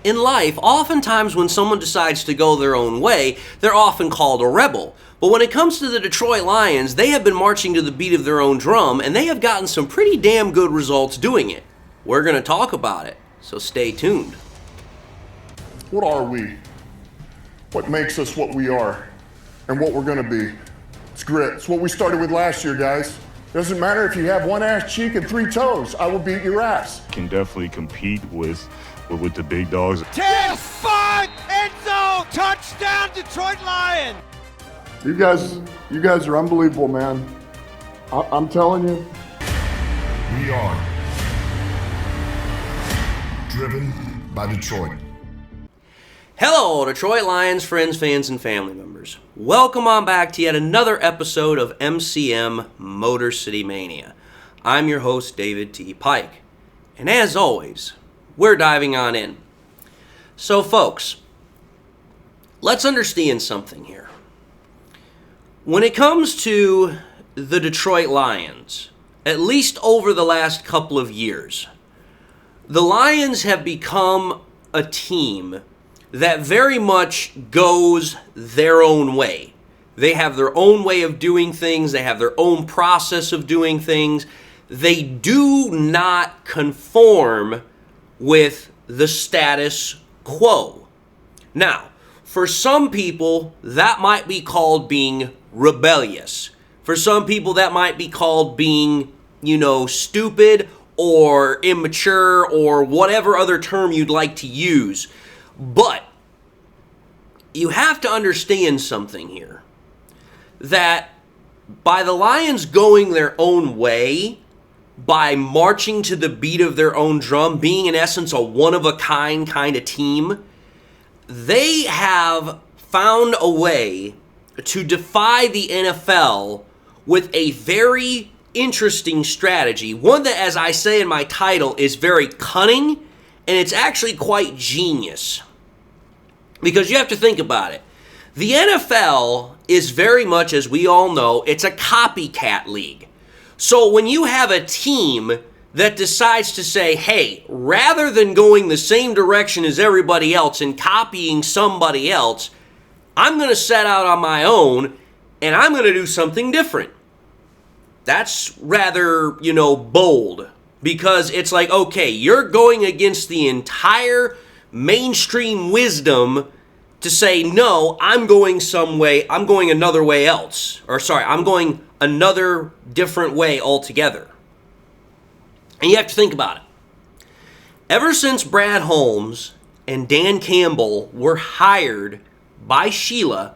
In life, oftentimes when someone decides to go their own way, they're often called a rebel. But when it comes to the Detroit Lions, they have been marching to the beat of their own drum, and they have gotten some pretty damn good results doing it. We're going to talk about it, so stay tuned. What are we? What makes us what we are and what we're going to be? It's grit. It's what we started with last year, guys. Doesn't matter if you have one ass cheek and 3 toes. I will beat your ass. Can definitely compete with the big dogs. 10-5 end zone touchdown Detroit Lions. You guys are unbelievable, man. I'm telling you. We are driven by Detroit. Hello, Detroit Lions friends, fans, and family members. Welcome on back to yet another episode of MCM Motor City Mania. I'm your host, David T. Pike. And as always, we're diving on in. So, folks, let's understand something here. When it comes to the Detroit Lions, at least over the last couple of years, the Lions have become a team that very much goes their own way. They have their own way of doing things. They have their own process of doing things. They do not conform with the status quo. Now, for some people, that might be called being rebellious. For some people, that might be called being, stupid or immature or whatever other term you'd like to use. But you have to understand something here. That by the Lions going their own way, by marching to the beat of their own drum, being in essence a one-of-a-kind kind of team, they have found a way to defy the NFL with a very interesting strategy. One that, as I say in my title, is very cunning, and it's actually quite genius. Because you have to think about it. The NFL is very much, as we all know, it's a copycat league. So when you have a team that decides to say, hey, rather than going the same direction as everybody else and copying somebody else, I'm going to set out on my own and I'm going to do something different. That's rather, bold. Because it's like, okay, you're going against the entire mainstream wisdom to say, no, I'm going another way else. I'm going another different way altogether. And you have to think about it. Ever since Brad Holmes and Dan Campbell were hired by Sheila,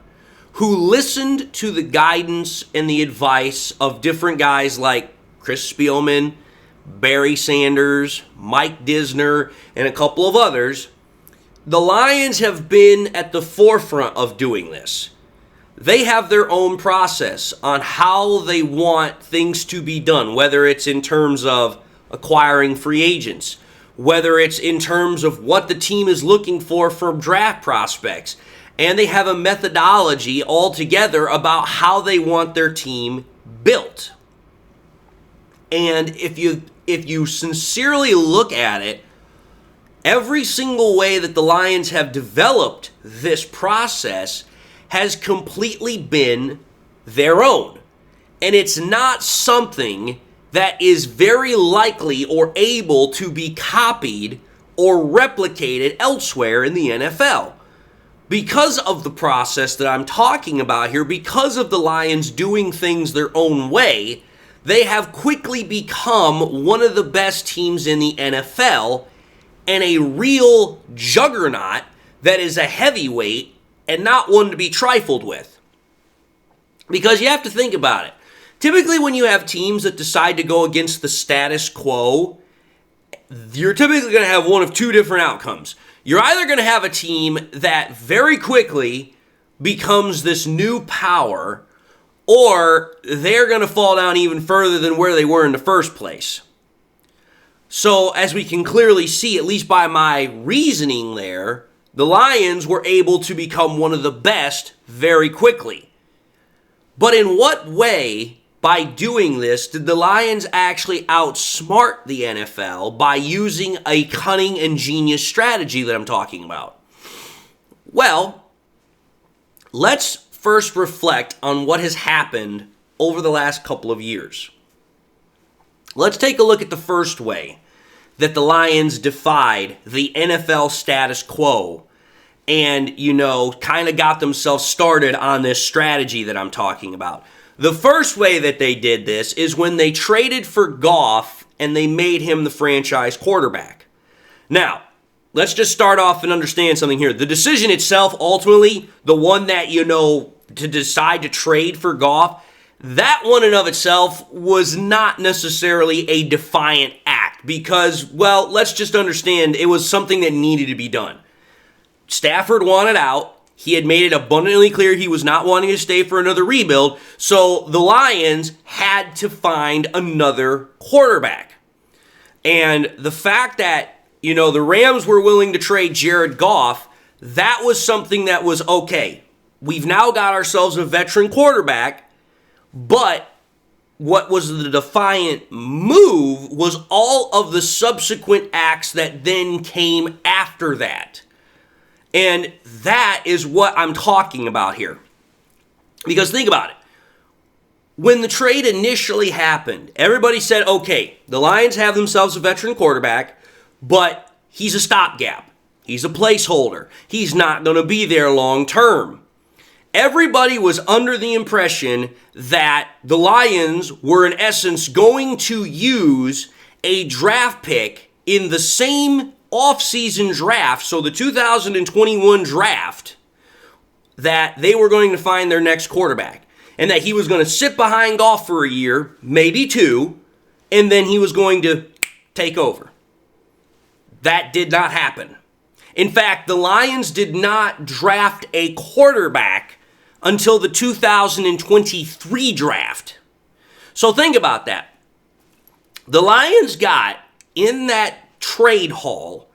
who listened to the guidance and the advice of different guys like Chris Spielman, Barry Sanders, Mike Disner, and a couple of others, the Lions have been at the forefront of doing this. They have their own process on how they want things to be done, whether it's in terms of acquiring free agents, whether it's in terms of what the team is looking for from draft prospects. And they have a methodology altogether about how they want their team built. And if you sincerely look at it, every single way that the Lions have developed this process has completely been their own. And it's not something that is very likely or able to be copied or replicated elsewhere in the NFL. Because of the process that I'm talking about here, because of the Lions doing things their own way, they have quickly become one of the best teams in the NFL and a real juggernaut that is a heavyweight and not one to be trifled with. Because you have to think about it. Typically when you have teams that decide to go against the status quo, you're typically going to have one of two different outcomes. You're either going to have a team that very quickly becomes this new power, or they're going to fall down even further than where they were in the first place. So, as we can clearly see, at least by my reasoning there, the Lions were able to become one of the best very quickly. But in what way, by doing this, did the Lions actually outsmart the NFL by using a cunning and genius strategy that I'm talking about? Well, let's first reflect on what has happened over the last couple of years. Let's take a look at the first way that the Lions defied the NFL status quo and, kind of got themselves started on this strategy that I'm talking about. The first way that they did this is when they traded for Goff and they made him the franchise quarterback. Now, let's just start off and understand something here. The decision itself, ultimately, the one that, to decide to trade for Goff, that one in of itself was not necessarily a defiant act because, well, let's just understand it was something that needed to be done. Stafford wanted out. He had made it abundantly clear he was not wanting to stay for another rebuild, so the Lions had to find another quarterback. And the fact that, the Rams were willing to trade Jared Goff, that was something that was okay. We've now got ourselves a veteran quarterback, but what was the defiant move was all of the subsequent acts that then came after that. And that is what I'm talking about here. Because think about it. When the trade initially happened, everybody said, okay, the Lions have themselves a veteran quarterback, but he's a stopgap. He's a placeholder. He's not going to be there long term. Everybody was under the impression that the Lions were in essence going to use a draft pick in the same offseason draft, so the 2021 draft, that they were going to find their next quarterback. And that he was going to sit behind Goff for a year, maybe two, and then he was going to take over. That did not happen. In fact, the Lions did not draft a quarterback until the 2023 draft. So think about that. The Lions got, in that trade haul,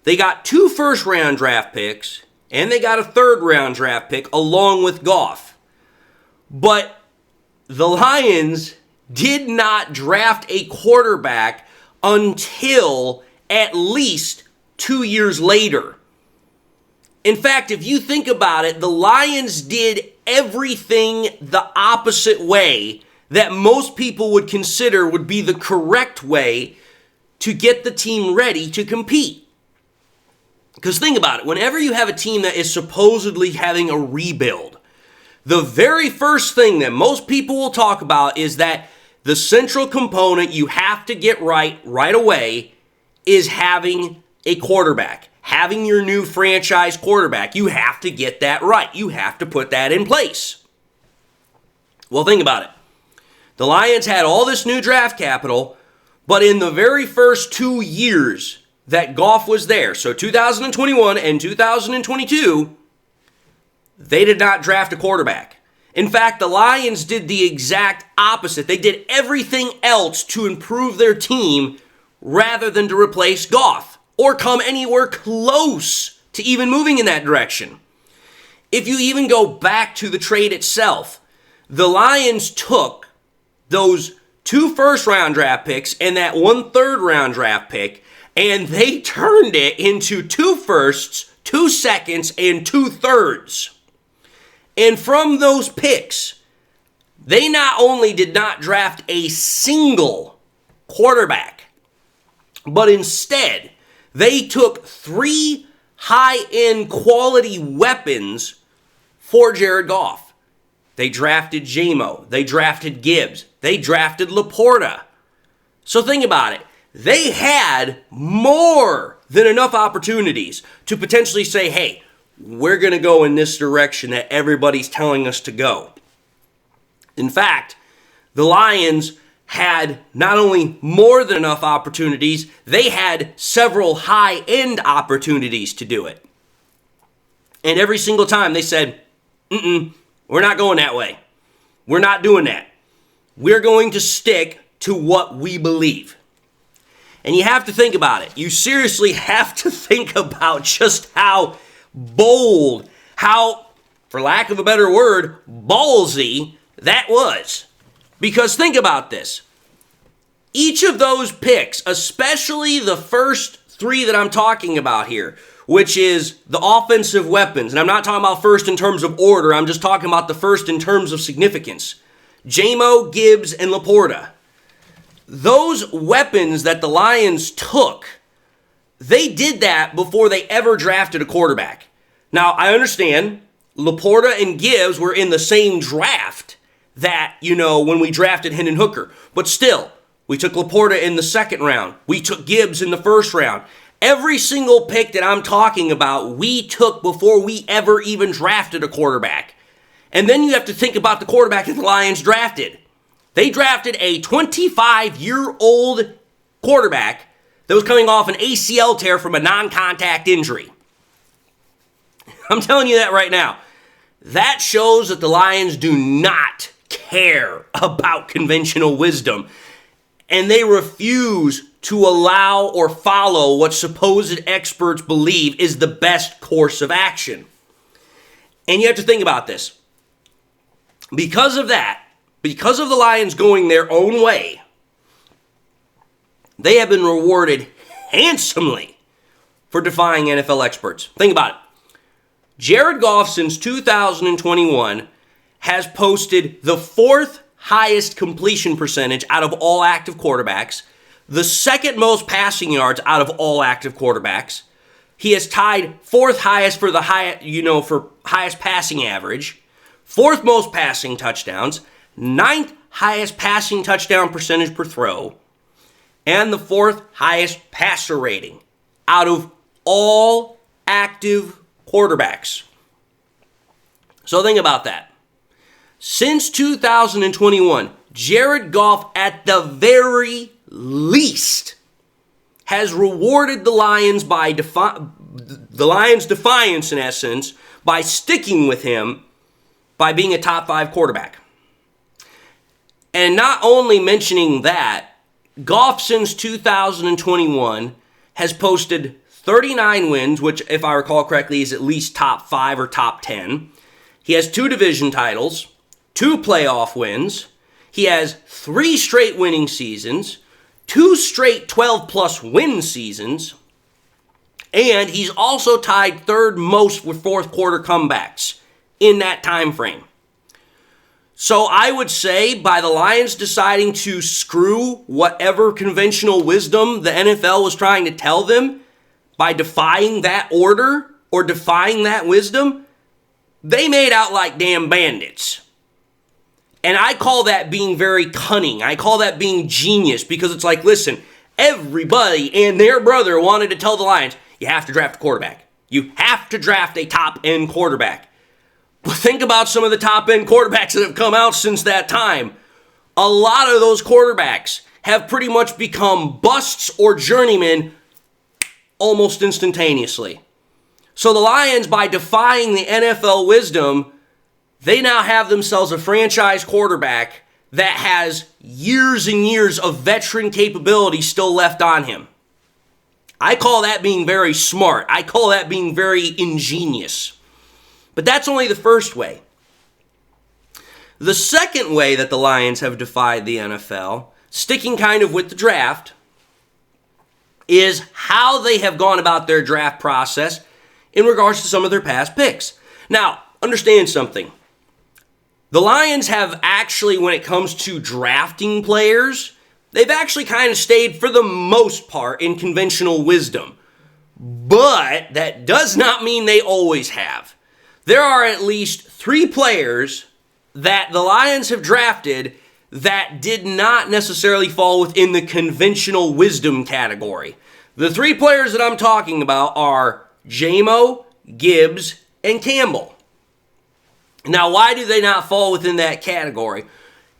they got 2 first-round draft picks, and they got a third-round draft pick along with Goff. But the Lions did not draft a quarterback until at least 2 years later. In fact, if you think about it, the Lions did everything the opposite way that most people would consider would be the correct way to get the team ready to compete. Because think about it, whenever you have a team that is supposedly having a rebuild, the very first thing that most people will talk about is that the central component you have to get right away is having a quarterback. Having your new franchise quarterback. You have to get that right. You have to put that in place. Well, think about it. The Lions had all this new draft capital, but in the very first 2 years that Goff was there, so 2021 and 2022, they did not draft a quarterback. In fact, the Lions did the exact opposite. They did everything else to improve their team rather than to replace Goff or come anywhere close to even moving in that direction. If you even go back to the trade itself, the Lions took those 2 first-round draft picks and that 1 third-round draft pick, and they turned it into 2 firsts, 2 seconds, and 2 thirds. And from those picks, they not only did not draft a single quarterback, but instead, they took 3 high-end quality weapons for Jared Goff. They drafted Jamo. They drafted Gibbs. They drafted Laporta. So think about it. They had more than enough opportunities to potentially say, hey, we're going to go in this direction that everybody's telling us to go. In fact, the Lions had not only more than enough opportunities, they had several high-end opportunities to do it. And every single time they said, we're not going that way. We're not doing that. We're going to stick to what we believe. And you have to think about it. You seriously have to think about just how bold, how, for lack of a better word, ballsy that was. Because think about this. Each of those picks, especially the first three that I'm talking about here, which is the offensive weapons, and I'm not talking about first in terms of order, I'm just talking about the first in terms of significance. J-Mo, Gibbs, and Laporta. Those weapons that the Lions took, they did that before they ever drafted a quarterback. Now, I understand Laporta and Gibbs were in the same draft that, when we drafted Hendon Hooker. But still, we took Laporta in the second round. We took Gibbs in the first round. Every single pick that I'm talking about, we took before we ever even drafted a quarterback. And then you have to think about the quarterback that the Lions drafted. They drafted a 25-year-old quarterback that was coming off an ACL tear from a non-contact injury. I'm telling you that right now. That shows that the Lions do not care about conventional wisdom. And they refuse to allow or follow what supposed experts believe is the best course of action. And you have to think about this. Because of that, because of the Lions going their own way, they have been rewarded handsomely for defying NFL experts. Think about it. Jared Goff, since 2021, has posted the fourth highest completion percentage out of all active quarterbacks, the second most passing yards out of all active quarterbacks. He has tied fourth highest for the highest passing average, fourth most passing touchdowns, ninth highest passing touchdown percentage per throw, and the fourth highest passer rating out of all active quarterbacks. So think about that. Since 2021, Jared Goff, at the very least, has rewarded the Lions by the Lions' defiance, in essence, by sticking with him, by being a top 5 quarterback. And not only mentioning that, Goff since 2021 has posted 39 wins, which, if I recall correctly, is at least top 5 or top 10. He has 2 division titles, 2 playoff wins. He has 3 straight winning seasons, 2 straight 12-plus win seasons, and he's also tied third most with fourth quarter comebacks in that time frame. So I would say by the Lions deciding to screw whatever conventional wisdom the NFL was trying to tell them, by defying that order or defying that wisdom, they made out like damn bandits. And I call that being very cunning. I call that being genius, because it's like, listen, everybody and their brother wanted to tell the Lions, you have to draft a quarterback. You have to draft a top-end quarterback. But think about some of the top-end quarterbacks that have come out since that time. A lot of those quarterbacks have pretty much become busts or journeymen almost instantaneously. So the Lions, by defying the NFL wisdom, they now have themselves a franchise quarterback that has years and years of veteran capability still left on him. I call that being very smart. I call that being very ingenious. But that's only the first way. The second way that the Lions have defied the NFL, sticking kind of with the draft, is how they have gone about their draft process in regards to some of their past picks. Now, understand something. The Lions have actually, when it comes to drafting players, they've actually kind of stayed, for the most part, in conventional wisdom. But that does not mean they always have. There are at least 3 players that the Lions have drafted that did not necessarily fall within the conventional wisdom category. The 3 players that I'm talking about are J-Mo, Gibbs, and Campbell. Now, why do they not fall within that category?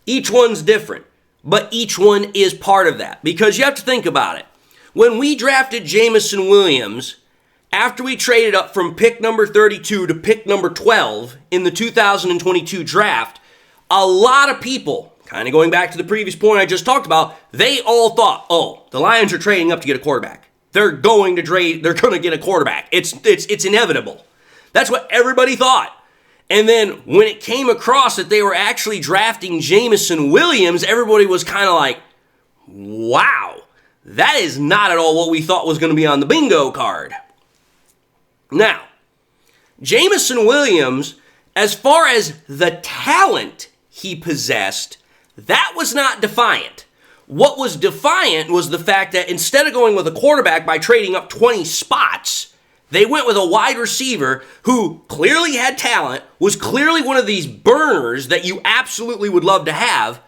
Each one's different, but each one is part of that, because you have to think about it. When we drafted Jamison Williams, after we traded up from pick number 32 to pick number 12 in the 2022 draft, a lot of people, kind of going back to the previous point I just talked about, they all thought, oh, the Lions are trading up to get a quarterback. They're going to get a quarterback. It's inevitable. That's what everybody thought. And then when it came across that they were actually drafting Jameson Williams, everybody was kind of like, wow, that is not at all what we thought was going to be on the bingo card. Now, Jameson Williams, as far as the talent he possessed, that was not defiant. What was defiant was the fact that instead of going with a quarterback by trading up 20 spots, they went with a wide receiver who clearly had talent, was clearly one of these burners that you absolutely would love to have,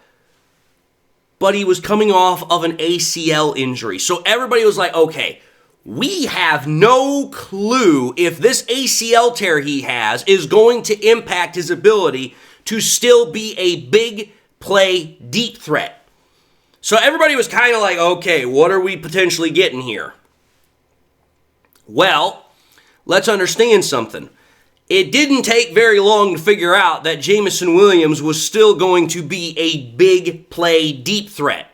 but he was coming off of an ACL injury. So everybody was like, okay, we have no clue if this ACL tear he has is going to impact his ability to still be a big play deep threat. So everybody was kind of like, okay, what are we potentially getting here? Well, let's understand something. It didn't take very long to figure out that Jameson Williams was still going to be a big play deep threat.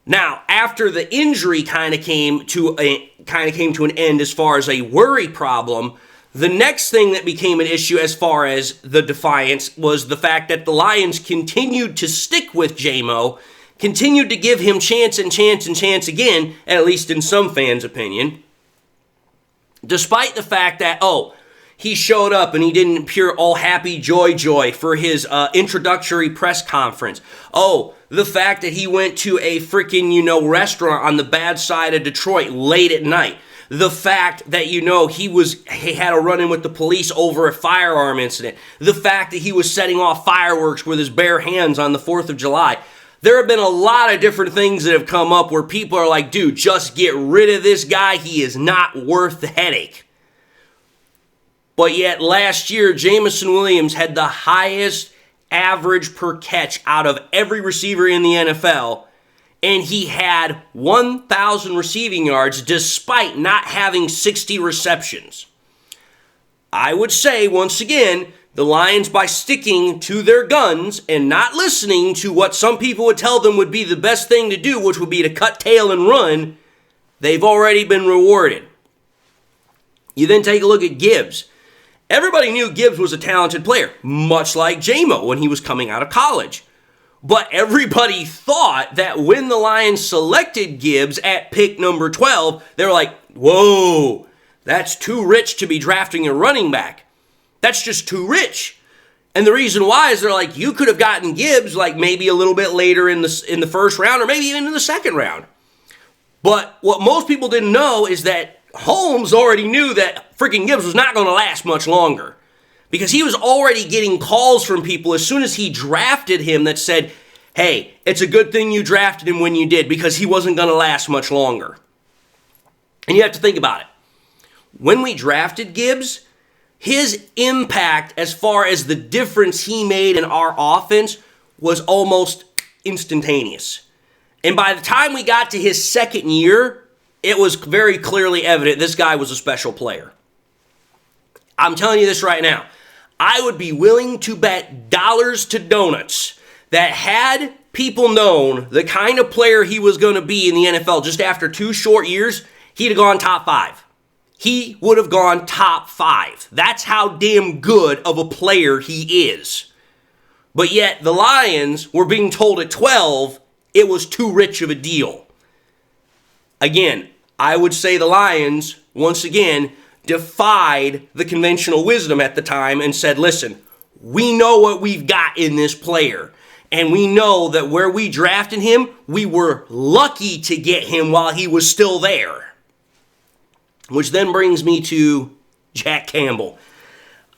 Now, after the injury kind of came to an end as far as a worry problem, the next thing that became an issue as far as the defiance was the fact that the Lions continued to stick with J-Mo, continued to give him chance and chance and chance again, at least in some fans' opinion, despite the fact that, he showed up and he didn't appear all happy, joy for his introductory press conference. The fact that he went to a freaking, restaurant on the bad side of Detroit late at night. The fact that, he had a run-in with the police over a firearm incident. The fact that he was setting off fireworks with his bare hands on the 4th of July. There have been a lot of different things that have come up where people are like, dude, just get rid of this guy. He is not worth the headache. But yet last year, Jameson Williams had the highest average per catch out of every receiver in the NFL, and he had 1,000 receiving yards despite not having 60 receptions. I would say, once again, the Lions, by sticking to their guns and not listening to what some people would tell them would be the best thing to do, which would be to cut tail and run, they've already been rewarded. You then take a look at Gibbs. Everybody knew Gibbs was a talented player, much like J-Mo when he was coming out of college. But everybody thought that when the Lions selected Gibbs at pick number 12, they were like, whoa, that's too rich to be drafting a running back. That's just too rich. And the reason why is they're like, you could have gotten Gibbs like maybe a little bit later in the first round or maybe even in the second round. But what most people didn't know is that Holmes already knew that freaking Gibbs was not going to last much longer because he was already getting calls from people as soon as he drafted him that said, hey, it's a good thing you drafted him when you did because he wasn't going to last much longer. And you have to think about it. When we drafted Gibbs, his impact as far as the difference he made in our offense was almost instantaneous. And by the time we got to his second year, it was very clearly evident this guy was a special player. I'm telling you this right now. I would be willing to bet dollars to donuts that had people known the kind of player he was going to be in the NFL just after 2 short years, he'd have gone top 5. He would have gone top 5. That's how damn good of a player he is. But yet the Lions were being told at 12 it was too rich of a deal. Again, I would say the Lions, once again, defied the conventional wisdom at the time and said, listen, we know what we've got in this player. And we know that where we drafted him, we were lucky to get him while he was still there. Which then brings me to Jack Campbell.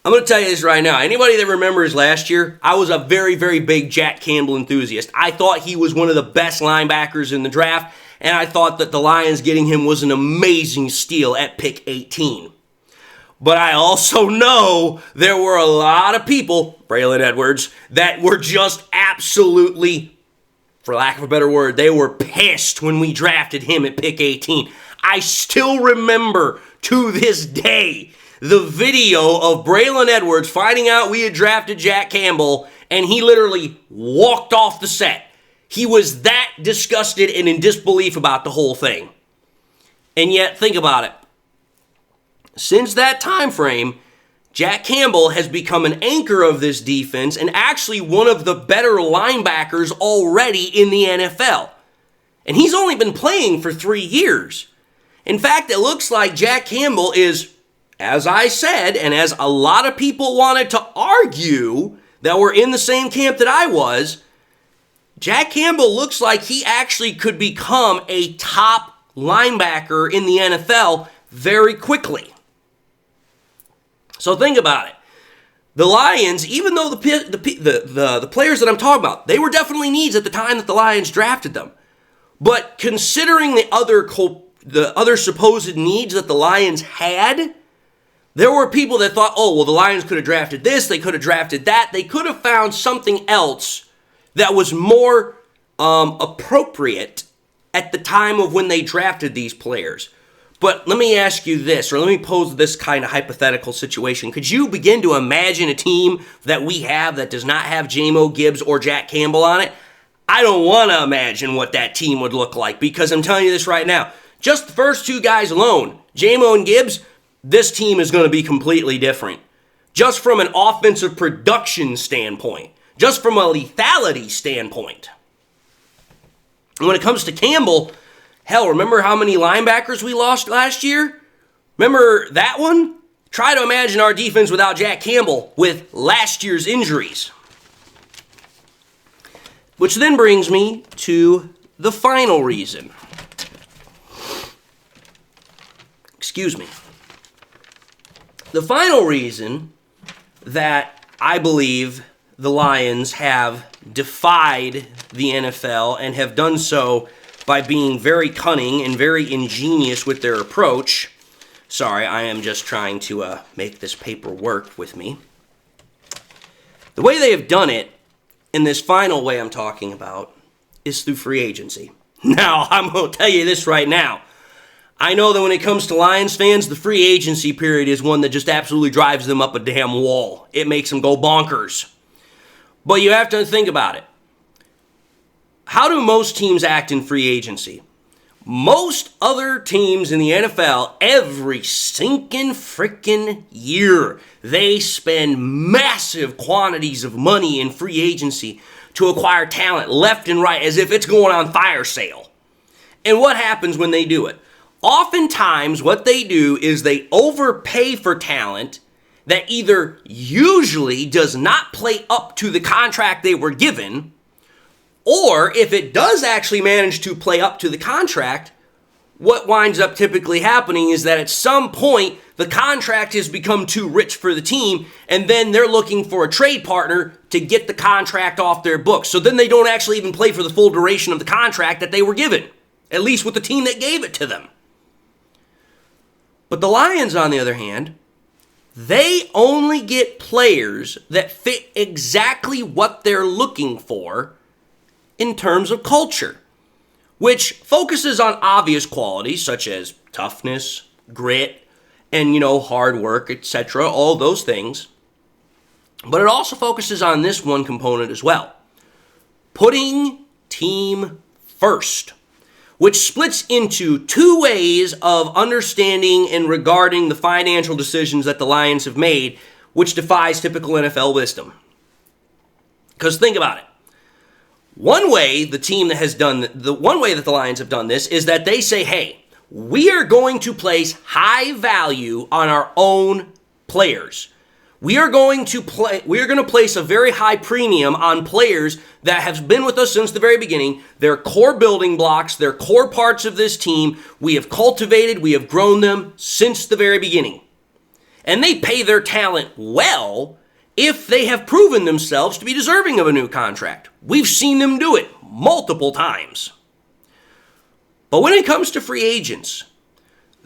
I'm going to tell you this right now. Anybody that remembers last year, I was a very, very big Jack Campbell enthusiast. I thought he was one of the best linebackers in the draft, and I thought that the Lions getting him was an amazing steal at pick 18. But I also know there were a lot of people, Braylon Edwards, that were just absolutely, for lack of a better word, they were pissed when we drafted him at pick 18. I still remember to this day the video of Braylon Edwards finding out we had drafted Jack Campbell, and he literally walked off the set. He was that disgusted and in disbelief about the whole thing. And yet, think about it. Since that time frame, Jack Campbell has become an anchor of this defense and actually one of the better linebackers already in the NFL. And he's only been playing for 3 years. In fact, it looks like Jack Campbell is, as I said, and as a lot of people wanted to argue that were in the same camp that I was, Jack Campbell looks like he actually could become a top linebacker in the NFL very quickly. So think about it. The Lions, even though the players that I'm talking about, they were definitely needs at the time that the Lions drafted them. But considering the other supposed needs that the Lions had, there were people that thought, oh, well, the Lions could have drafted this, they could have drafted that. They could have found something else that was more appropriate at the time of when they drafted these players. But let me ask you this, or let me pose this kind of hypothetical situation. Could you begin to imagine a team that we have that does not have J-Mo Gibbs or Jack Campbell on it? I don't want to imagine what that team would look like, because I'm telling you this right now. Just the first 2 guys alone, J-Mo and Gibbs, this team is going to be completely different. Just from an offensive production standpoint. Just from a lethality standpoint. And when it comes to Campbell, hell, remember how many linebackers we lost last year? Remember that one? Try to imagine our defense without Jack Campbell with last year's injuries. Which then brings me to the final reason. Excuse me. The final reason that I believe the Lions have defied the NFL and have done so by being very cunning and very ingenious with their approach. Sorry, I am just trying to make this paper work with me. The way they have done it, in this final way I'm talking about, is through free agency. Now, I'm going to tell you this right now. I know that when it comes to Lions fans, the free agency period is one that just absolutely drives them up a damn wall. It makes them go bonkers. But you have to think about it. How do most teams act in free agency? Most other teams in the NFL, every stinking freaking year, they spend massive quantities of money in free agency to acquire talent left and right as if it's going on fire sale. And what happens when they do it? Oftentimes, what they do is they overpay for talent that either usually does not play up to the contract they were given, or if it does actually manage to play up to the contract, what winds up typically happening is that at some point, the contract has become too rich for the team, and then they're looking for a trade partner to get the contract off their books. So then they don't actually even play for the full duration of the contract that they were given, at least with the team that gave it to them. But the Lions, on the other hand, they only get players that fit exactly what they're looking for in terms of culture, which focuses on obvious qualities such as toughness, grit, and, hard work, etc., all those things. But it also focuses on this one component as well, putting team first, which splits into 2 ways of understanding and regarding the financial decisions that the Lions have made, which defies typical NFL wisdom. Because think about it. One way the one way that the Lions have done this is that they say, hey, we are going to place high value on our own players. We are going to place a very high premium on players that have been with us since the very beginning. They're core building blocks. They're core parts of this team. We have cultivated, we have grown them since the very beginning. And they pay their talent well if they have proven themselves to be deserving of a new contract. We've seen them do it multiple times. But when it comes to free agents,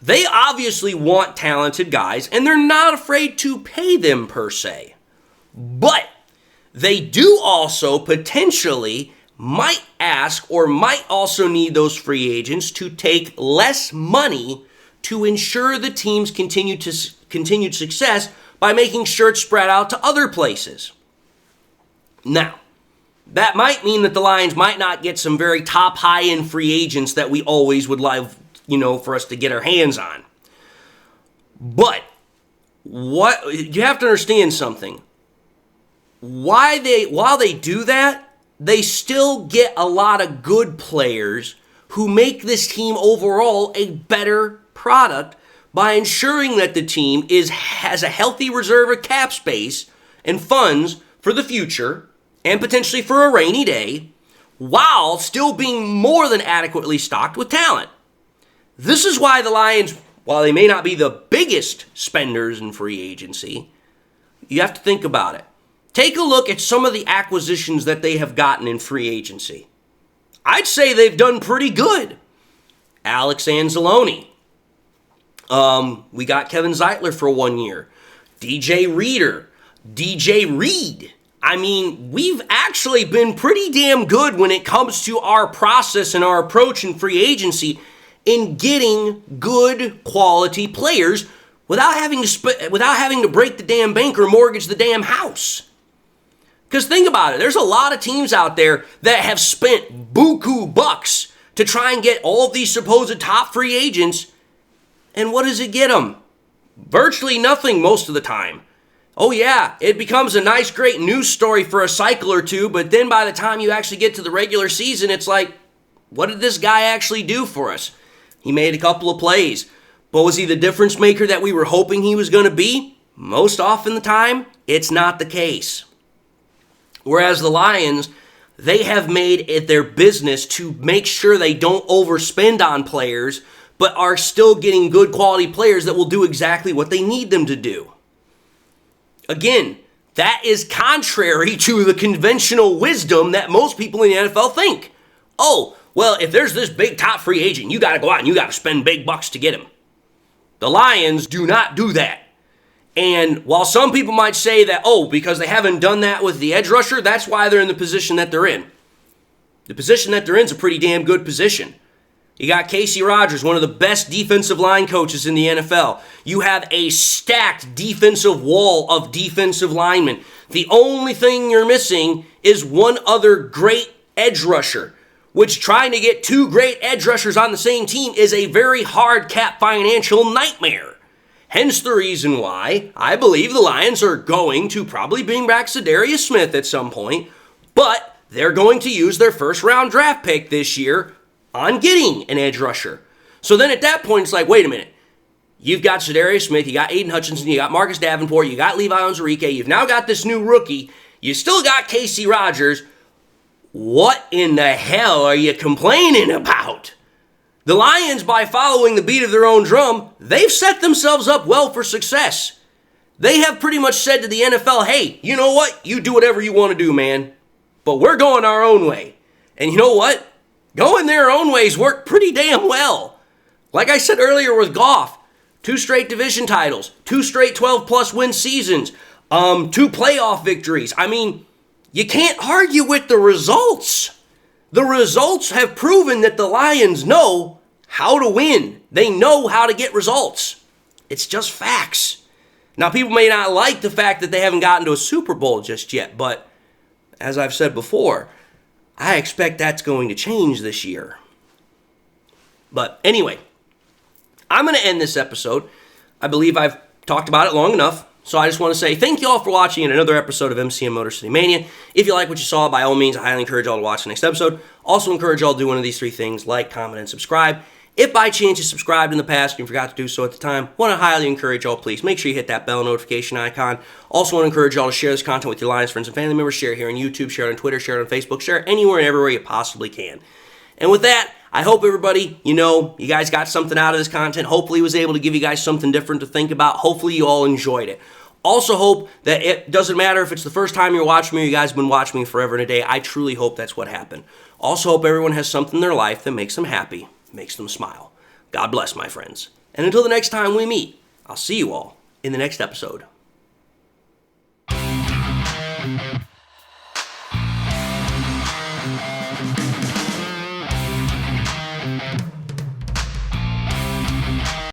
they obviously want talented guys, and they're not afraid to pay them per se. But they do also potentially might ask or might also need those free agents to take less money to ensure the team's continued success by making sure it's spread out to other places. Now, that might mean that the Lions might not get some very top high-end free agents that we always would love, for us to get our hands on. But What you have to understand something. While they do that, they still get a lot of good players who make this team overall a better product by ensuring that the team has a healthy reserve of cap space and funds for the future and potentially for a rainy day, while still being more than adequately stocked with talent. This is why the Lions, while they may not be the biggest spenders in free agency, you have to think about it. Take a look at some of the acquisitions that they have gotten in free agency. I'd say they've done pretty good. Alex Anzalone. We got Kevin Zeitler for 1 year. DJ Reed. I mean, we've actually been pretty damn good when it comes to our process and our approach in free agency in getting good quality players without having to break the damn bank or mortgage the damn house. Because think about it, there's a lot of teams out there that have spent buku bucks to try and get all of these supposed top free agents, and what does it get them? Virtually nothing most of the time. Oh yeah, it becomes a nice, great news story for a cycle or two, but then by the time you actually get to the regular season, it's like, what did this guy actually do for us? He made a couple of plays, but was he the difference maker that we were hoping he was going to be? Most often the time, it's not the case. Whereas the Lions, they have made it their business to make sure they don't overspend on players, but are still getting good quality players that will do exactly what they need them to do. Again, that is contrary to the conventional wisdom that most people in the NFL think. Oh, well, if there's this big top free agent, you got to go out and you got to spend big bucks to get him. The Lions do not do that. And while some people might say that, oh, because they haven't done that with the edge rusher, that's why they're in the position that they're in. The position that they're in is a pretty damn good position. You got Casey Rogers, one of the best defensive line coaches in the NFL. You have a stacked defensive wall of defensive linemen. The only thing you're missing is one other great edge rusher, which trying to get two great edge rushers on the same team is a very hard cap financial nightmare. Hence the reason why I believe the Lions are going to probably bring back Zadarius Smith at some point, but they're going to use their first round draft pick this year on getting an edge rusher. So then at that point, it's like, wait a minute. You've got Zadarius Smith, you got Aiden Hutchinson, you got Marcus Davenport, you got Levi Onwuzurike, you've now got this new rookie, you still got Casey Rogers. What in the hell are you complaining about? The Lions, by following the beat of their own drum, they've set themselves up well for success. They have pretty much said to the NFL, hey, you know what? You do whatever you want to do, man. But we're going our own way. And you know what? Going their own ways work pretty damn well. Like I said earlier with Goff, 2 straight division titles, 2 straight 12-plus win seasons, 2 playoff victories. I mean, you can't argue with the results. The results have proven that the Lions know how to win. They know how to get results. It's just facts. Now, people may not like the fact that they haven't gotten to a Super Bowl just yet, but as I've said before, I expect that's going to change this year. But anyway, I'm going to end this episode. I believe I've talked about it long enough. So I just want to say thank you all for watching another episode of MCM Motor City Mania. If you like what you saw, by all means, I highly encourage y'all to watch the next episode. Also encourage y'all to do one of these 3 things: like, comment, and subscribe. If by chance you subscribed in the past and you forgot to do so at the time, want to highly encourage y'all, please make sure you hit that bell notification icon. Also want to encourage y'all to share this content with your Lions friends and family members. Share it here on YouTube, share it on Twitter, share it on Facebook, share it anywhere and everywhere you possibly can. And with that, I hope everybody, you guys got something out of this content. Hopefully it was able to give you guys something different to think about. Hopefully you all enjoyed it. Also hope that it doesn't matter if it's the first time you're watching me or you guys have been watching me forever and a day. I truly hope that's what happened. Also hope everyone has something in their life that makes them happy, makes them smile. God bless, my friends. And until the next time we meet, I'll see you all in the next episode.